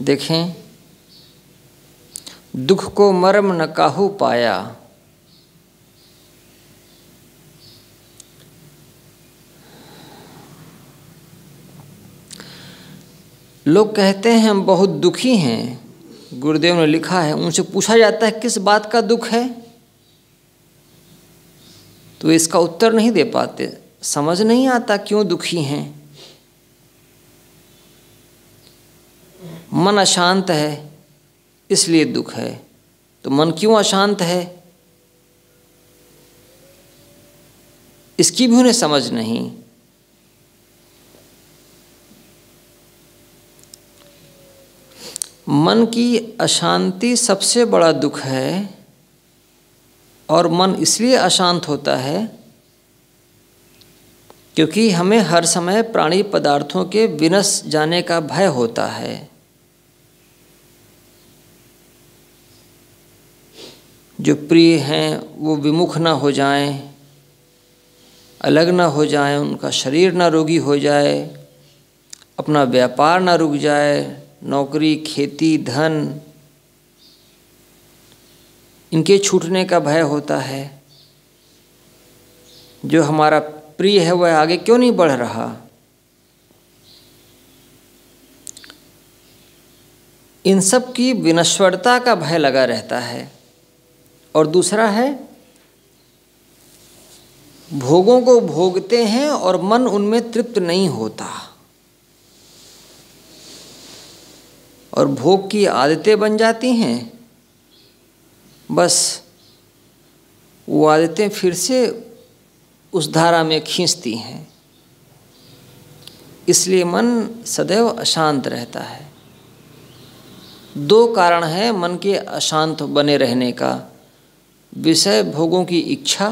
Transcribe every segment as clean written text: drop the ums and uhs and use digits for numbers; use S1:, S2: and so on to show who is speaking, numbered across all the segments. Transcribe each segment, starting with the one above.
S1: देखें, दुख को मर्म न काहू पाया, लोग कहते हैं हम बहुत दुखी हैं। गुरुदेव ने लिखा है, उनसे पूछा जाता है किस बात का दुख है, तो इसका उत्तर नहीं दे पाते, समझ नहीं आता क्यों दुखी हैं। मन अशांत है इसलिए दुख है। तो मन क्यों अशांत है इसकी भी उन्हें समझ नहीं। मन की अशांति सबसे बड़ा दुख है, और मन इसलिए अशांत होता है क्योंकि हमें हर समय प्राणी पदार्थों के विनश जाने का भय होता है। जो प्रिय हैं वो विमुख ना हो जाएं, अलग ना हो जाएं, उनका शरीर ना रोगी हो जाए, अपना व्यापार ना रुक जाए, नौकरी, खेती, धन, इनके छूटने का भय होता है। जो हमारा प्रिय है वह आगे क्यों नहीं बढ़ रहा। इन सब की विनश्वरता का भय लगा रहता है। और दूसरा है, भोगों को भोगते हैं और मन उनमें तृप्त नहीं होता, और भोग की आदतें बन जाती हैं। बस वो आदतें फिर से उस धारा में खींचती हैं, इसलिए मन सदैव अशांत रहता है। दो कारण हैं मन के अशांत बने रहने का, विषय भोगों की इच्छा,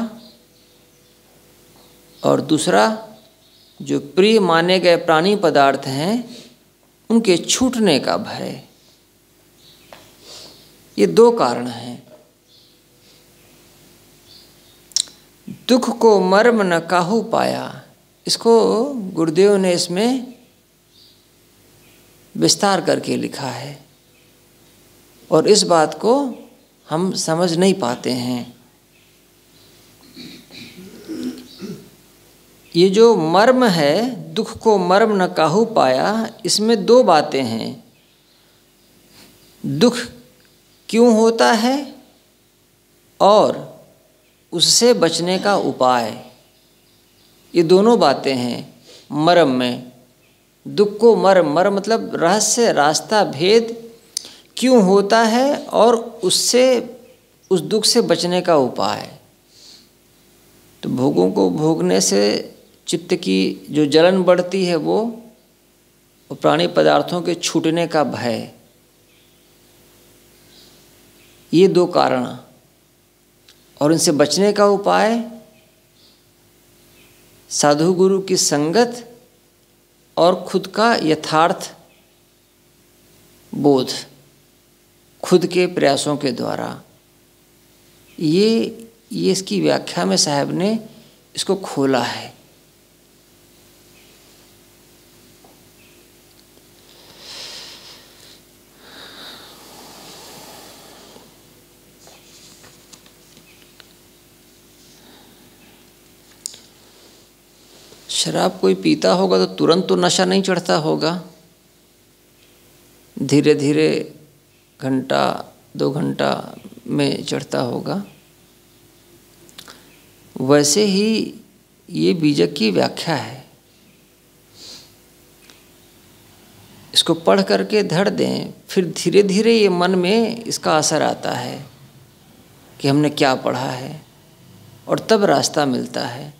S1: और दूसरा जो प्रिय माने गए प्राणी पदार्थ हैं उनके छूटने का भय। ये दो कारण हैं। दुख को मर्म न काहू पाया, इसको गुरुदेव ने इसमें विस्तार करके लिखा है, और इस बात को हम समझ नहीं पाते हैं। ये जो मर्म है, दुख को मर्म न काहू पाया, इसमें दो बातें हैं। दुख क्यों होता है और उससे बचने का उपाय, ये दोनों बातें हैं मर्म में। दुख को मर्म, मर्म मतलब रहस्य, रास्ता, भेद, क्यों होता है और उससे, उस दुख से बचने का उपाय। तो भोगों को भोगने से चित्त की जो जलन बढ़ती है वो, और प्राणी पदार्थों के छूटने का भय, ये दो कारण। और इनसे बचने का उपाय साधु गुरु की संगत और खुद का यथार्थ बोध, खुद के प्रयासों के द्वारा। ये इसकी व्याख्या में साहब ने इसको खोला है। शराब कोई पीता होगा तो तुरंत तो नशा नहीं चढ़ता होगा, धीरे धीरे घंटा 2 घंटा में चढ़ता होगा। वैसे ही ये बीजक की व्याख्या है। इसको पढ़ करके धर दें, फिर धीरे धीरे ये मन में इसका असर आता है कि हमने क्या पढ़ा है, और तब रास्ता मिलता है।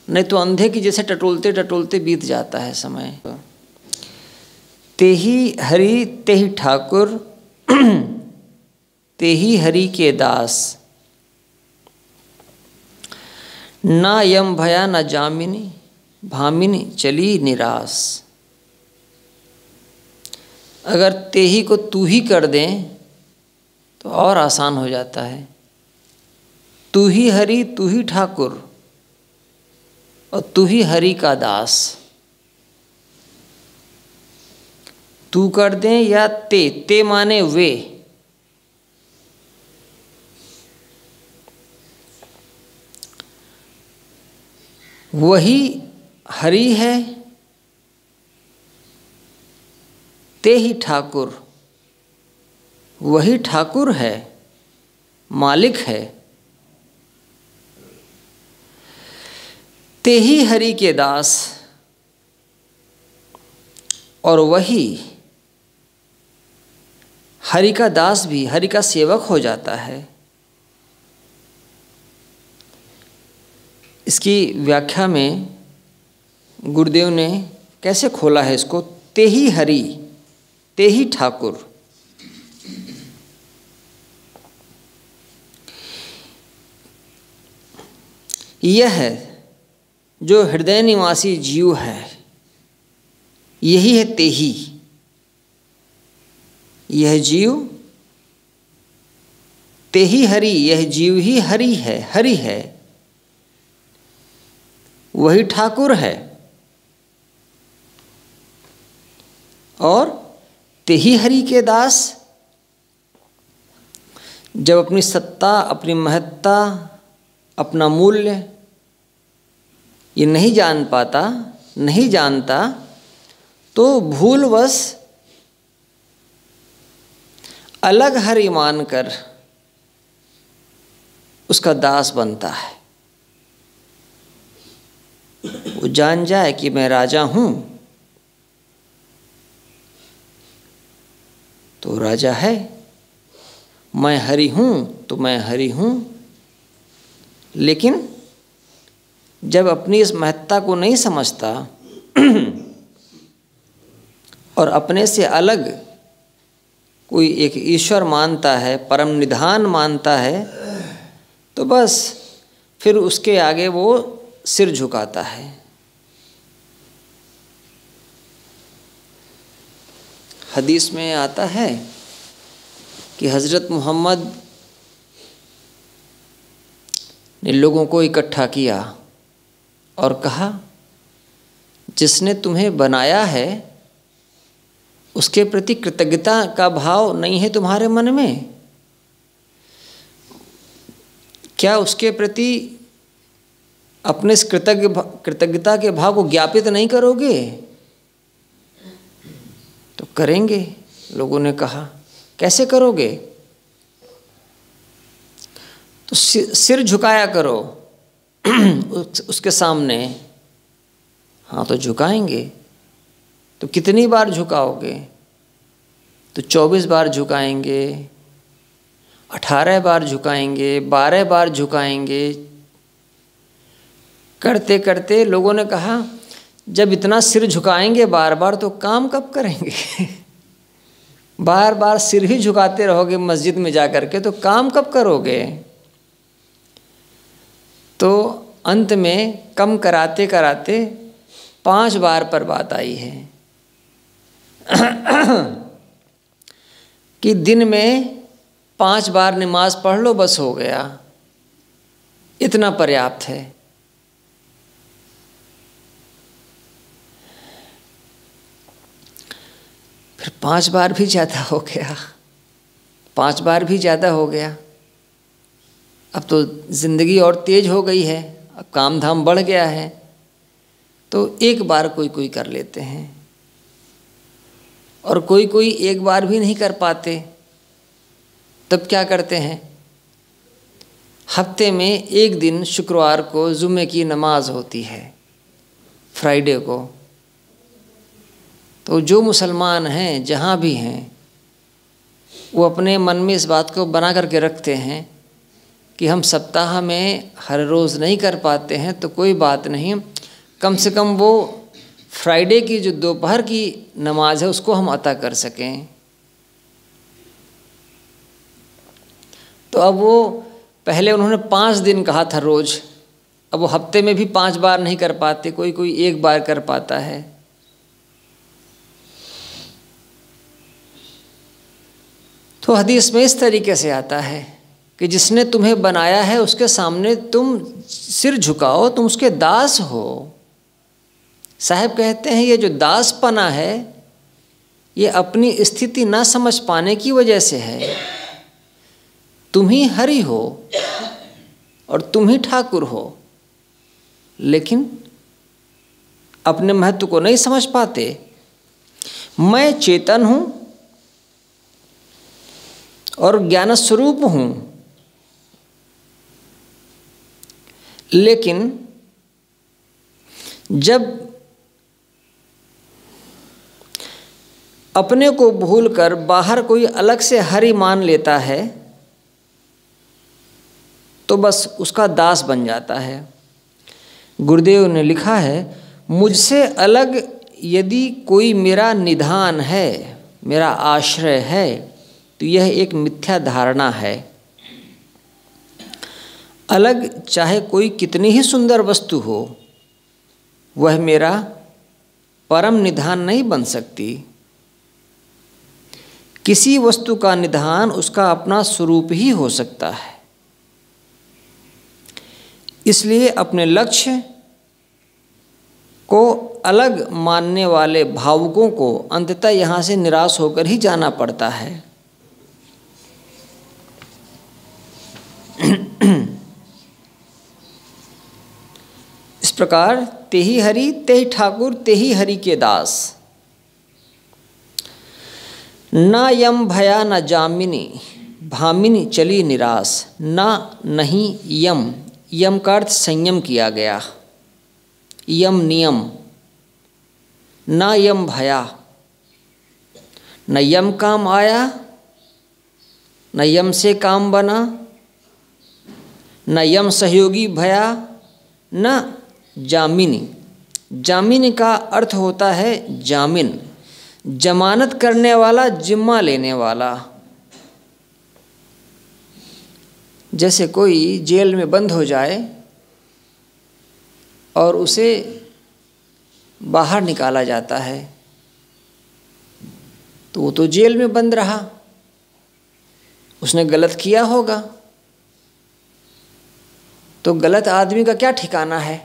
S1: नहीं तो अंधे की जैसे टटोलते टटोलते बीत जाता है समय। तेही हरि तेही ठाकुर, तेही हरि के दास, ना यम भया न जामिनी, भामिनी चली निरास। अगर तेही को तू ही कर दें तो और आसान हो जाता है। तू ही हरि, तू ही ठाकुर, और तू ही हरि का दास। तू कर दें या ते माने वे। वही हरि है, ते ही ठाकुर। वही ठाकुर है, मालिक है, ते ही हरि के दास। और वही हरि का दास भी हरि का सेवक हो जाता है। इसकी व्याख्या में गुरुदेव ने कैसे खोला है इसको, ते ही हरि, ते ही ठाकुर। यह जो हृदय निवासी जीव है, यही है ते ही। यह जीव ते ही हरि, यह जीव ही हरि है, हरि है, वही ठाकुर है। और ते ही हरि के दास। जब अपनी सत्ता, अपनी महत्ता, अपना मूल्य ये नहीं जान पाता, नहीं जानता, तो भूलवश अलग हरि मानकर उसका दास बनता है। वो जान जाए कि मैं राजा हूं तो राजा है, मैं हरि हूं तो मैं हरि हूं। लेकिन जब अपनी इस महत्ता को नहीं समझता और अपने से अलग कोई एक ईश्वर मानता है, परम निधान मानता है, तो बस फिर उसके आगे वो सिर झुकाता है। हदीस में आता है कि हज़रत मोहम्मद ने लोगों को इकट्ठा किया और कहा, जिसने तुम्हें बनाया है उसके प्रति कृतज्ञता का भाव नहीं है तुम्हारे मन में? क्या उसके प्रति अपने इस कृतज्ञता के भाव को ज्ञापित नहीं करोगे? तो करेंगे, लोगों ने कहा। कैसे करोगे? तो सिर झुकाया करो उसके सामने। हाँ, तो झुकाएंगे। तो कितनी बार झुकाओगे? तो 24 बार झुकाएंगे, 18 बार झुकाएंगे, 12 बार झुकाएंगे। करते करते लोगों ने कहा, जब इतना सिर झुकाएंगे बार बार तो काम कब करेंगे? बार बार सिर ही झुकाते रहोगे मस्जिद में जा कर के, तो काम कब करोगे? तो अंत में कम कराते कराते 5 बार पर बात आई है कि दिन में 5 बार नमाज पढ़ लो, बस हो गया, इतना पर्याप्त है। फिर 5 बार भी ज़्यादा हो गया, 5 बार भी ज़्यादा हो गया। अब तो ज़िंदगी और तेज हो गई है, अब काम धाम बढ़ गया है, तो 1 बार कोई कोई कर लेते हैं, और कोई कोई 1 बार भी नहीं कर पाते। तब क्या करते हैं? हफ्ते में 1 दिन शुक्रवार को जुम्मे की नमाज होती है, फ्राइडे को। तो जो मुसलमान हैं जहाँ भी हैं, वो अपने मन में इस बात को बना करके रखते हैं कि हम सप्ताह में हर रोज़ नहीं कर पाते हैं तो कोई बात नहीं, कम से कम वो फ्राइडे की जो दोपहर की नमाज है उसको हम अता कर सकें। तो अब वो पहले उन्होंने 5 दिन कहा था रोज़, अब वो हफ्ते में भी 5 बार नहीं कर पाते, कोई कोई 1 बार कर पाता है। तो हदीस में इस तरीके से आता है कि जिसने तुम्हें बनाया है उसके सामने तुम सिर झुकाओ, तुम उसके दास हो। साहब कहते हैं ये जो दासपना है ये अपनी स्थिति ना समझ पाने की वजह से है। तुम ही हरि हो और तुम ही ठाकुर हो, लेकिन अपने महत्व को नहीं समझ पाते। मैं चेतन हूँ और ज्ञान स्वरूप हूँ, लेकिन जब अपने को भूलकर बाहर कोई अलग से हरि मान लेता है तो बस उसका दास बन जाता है। गुरुदेव ने लिखा है, मुझसे अलग यदि कोई मेरा निधान है, मेरा आश्रय है, तो यह एक मिथ्या धारणा है। अलग चाहे कोई कितनी ही सुंदर वस्तु हो, वह मेरा परम निधान नहीं बन सकती। किसी वस्तु का निधान उसका अपना स्वरूप ही हो सकता है। इसलिए अपने लक्ष्य को अलग मानने वाले भावुकों को अंततः यहाँ से निराश होकर ही जाना पड़ता है। इस प्रकार तेहि हरि तेहि ठाकुर तेहि हरि के दास। ना यम भया न जामिनी भामिनी चली निराश। ना नहीं यम, यम का अर्थ संयम किया गया, यम नियम। ना यम भया, न यम काम आया, न यम से काम बना, न यम सहयोगी भया, न जामिनी। जामिनी का अर्थ होता है जामिन, जमानत करने वाला, जिम्मा लेने वाला। जैसे कोई जेल में बंद हो जाए और उसे बाहर निकाला जाता है, तो वो तो जेल में बंद रहा, उसने गलत किया होगा, तो गलत आदमी का क्या ठिकाना है।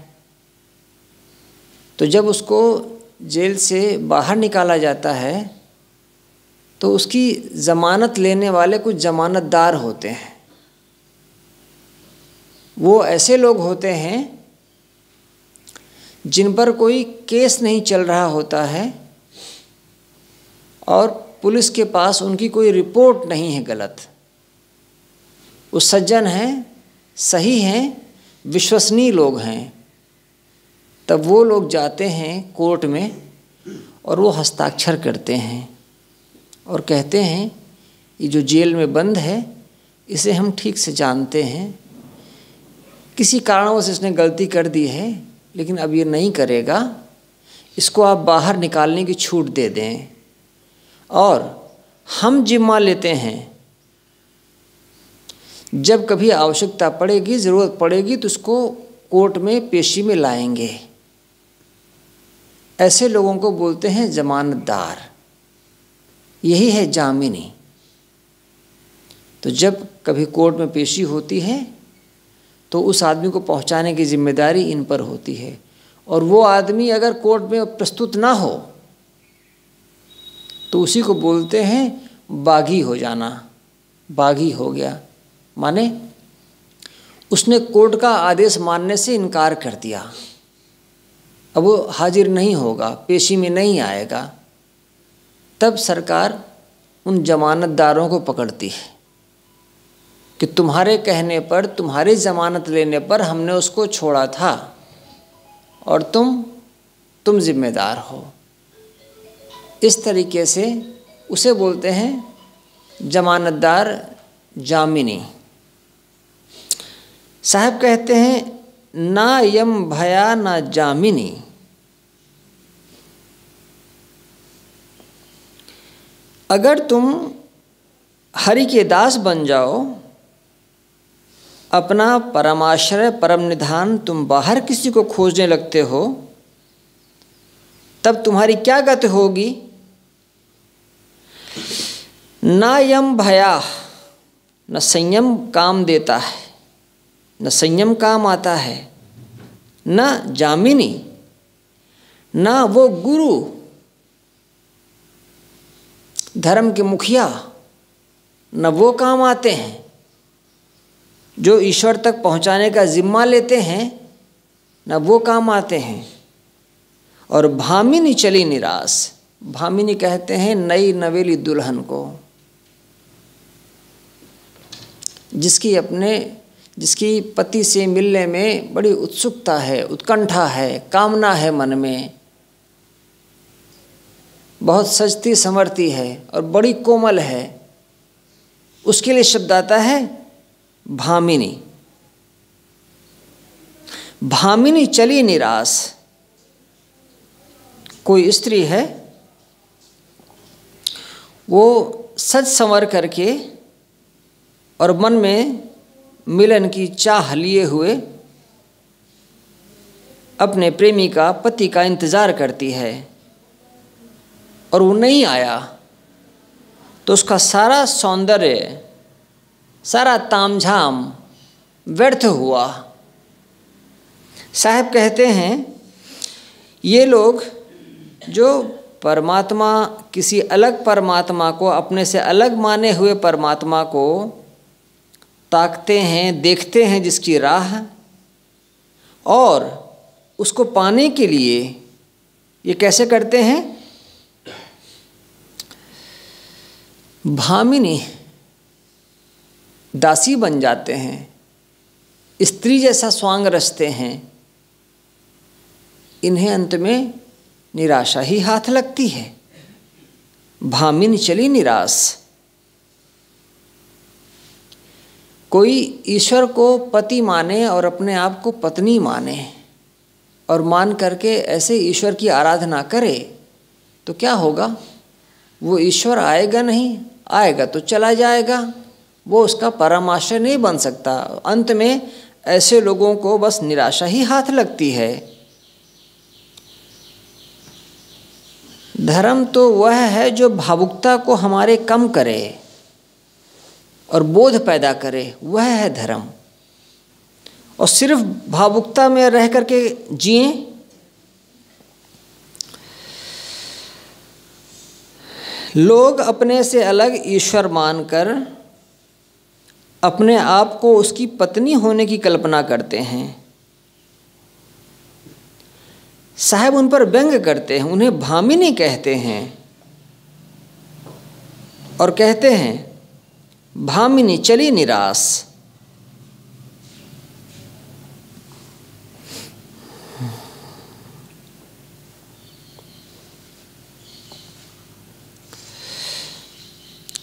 S1: तो जब उसको जेल से बाहर निकाला जाता है तो उसकी ज़मानत लेने वाले कुछ ज़मानतदार होते हैं। वो ऐसे लोग होते हैं जिन पर कोई केस नहीं चल रहा होता है और पुलिस के पास उनकी कोई रिपोर्ट नहीं है गलत। वो सज्जन हैं, सही हैं, विश्वसनीय लोग हैं। तब वो लोग जाते हैं कोर्ट में और वो हस्ताक्षर करते हैं और कहते हैं, ये जो जेल में बंद है इसे हम ठीक से जानते हैं, किसी कारणवश इसने गलती कर दी है, लेकिन अब ये नहीं करेगा, इसको आप बाहर निकालने की छूट दे दें और हम जिम्मा लेते हैं, जब कभी आवश्यकता पड़ेगी, ज़रूरत पड़ेगी तो उसको कोर्ट में पेशी में लाएंगे। ऐसे लोगों को बोलते हैं जमानतदार। यही है जामिनी। तो जब कभी कोर्ट में पेशी होती है तो उस आदमी को पहुंचाने की जिम्मेदारी इन पर होती है, और वो आदमी अगर कोर्ट में प्रस्तुत ना हो तो उसी को बोलते हैं बागी हो जाना। बागी हो गया माने उसने कोर्ट का आदेश मानने से इनकार कर दिया, अब वो हाजिर नहीं होगा, पेशी में नहीं आएगा। तब सरकार उन जमानतदारों को पकड़ती है कि तुम्हारे कहने पर, तुम्हारी ज़मानत लेने पर हमने उसको छोड़ा था और तुम जिम्मेदार हो। इस तरीके से उसे बोलते हैं जमानतदार, जामिनी। साहब कहते हैं, ना यम भया ना जामिनी। अगर तुम हरि के दास बन जाओ, अपना परमाश्रय परम निधान तुम बाहर किसी को खोजने लगते हो, तब तुम्हारी क्या गति होगी। ना यम भया, न संयम काम देता है, न संयम काम आता है, न जामिनी, न वो गुरु धर्म के मुखिया न वो काम आते हैं जो ईश्वर तक पहुंचाने का जिम्मा लेते हैं, न वो काम आते हैं। और भामिनी चली निराश, भामिनी कहते हैं नई नवेली दुल्हन को, जिसकी पति से मिलने में बड़ी उत्सुकता है, उत्कंठा है, कामना है मन में, बहुत सजती संवरती है और बड़ी कोमल है, उसके लिए शब्द आता है भामिनी। भामिनी चली निराश, कोई स्त्री है, वो सज संवर करके और मन में मिलन की चाह लिए हुए अपने प्रेमी का, पति का इंतज़ार करती है और वो नहीं आया तो उसका सारा सौंदर्य, सारा तामझाम व्यर्थ हुआ। साहब कहते हैं ये लोग जो परमात्मा, किसी अलग परमात्मा को, अपने से अलग माने हुए परमात्मा को ताकते हैं, देखते हैं जिसकी राह, और उसको पाने के लिए ये कैसे करते हैं? भामिनी दासी बन जाते हैं, स्त्री जैसा स्वांग रचते हैं। इन्हें अंत में निराशा ही हाथ लगती है। भामिनी चली निराश। कोई ईश्वर को पति माने और अपने आप को पत्नी माने और मान करके ऐसे ईश्वर की आराधना करे तो क्या होगा? वो ईश्वर आएगा नहीं, आएगा तो चला जाएगा, वो उसका परमाश्रय नहीं बन सकता। अंत में ऐसे लोगों को बस निराशा ही हाथ लगती है। धर्म तो वह है जो भावुकता को हमारे कम करे और बोध पैदा करे, वह है धर्म। और सिर्फ भावुकता में रह करके जिए, लोग अपने से अलग ईश्वर मानकर अपने आप को उसकी पत्नी होने की कल्पना करते हैं। साहब उन पर व्यंग करते हैं, उन्हें भामिनी कहते हैं और कहते हैं भामिनी चली निराश।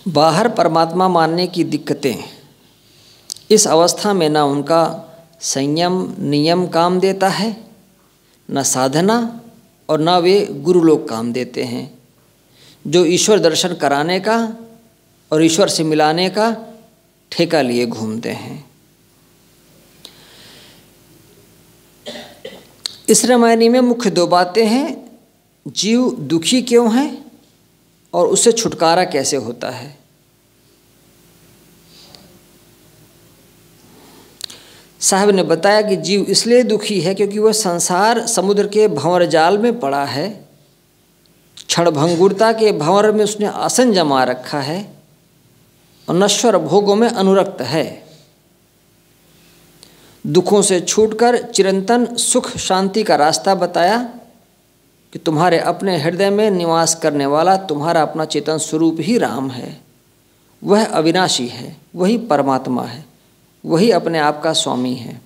S1: बाहर परमात्मा मानने की दिक्कतें, इस अवस्था में ना उनका संयम नियम काम देता है, न साधना, और न वे गुरु लोग काम देते हैं जो ईश्वर दर्शन कराने का और ईश्वर से मिलाने का ठेका लिए घूमते हैं। इस रामायणी में मुख्य दो बातें हैं, जीव दुखी क्यों है और उससे छुटकारा कैसे होता है। साहब ने बताया कि जीव इसलिए दुखी है क्योंकि वह संसार समुद्र के भंवर जाल में पड़ा है, क्षणभंगुरता के भंवर में उसने आसन जमा रखा है और नश्वर भोगों में अनुरक्त है। दुखों से छूटकर चिरंतन सुख शांति का रास्ता बताया कि तुम्हारे अपने हृदय में निवास करने वाला तुम्हारा अपना चेतन स्वरूप ही राम है। वह अविनाशी है, वही परमात्मा है, वही अपने आप का स्वामी है।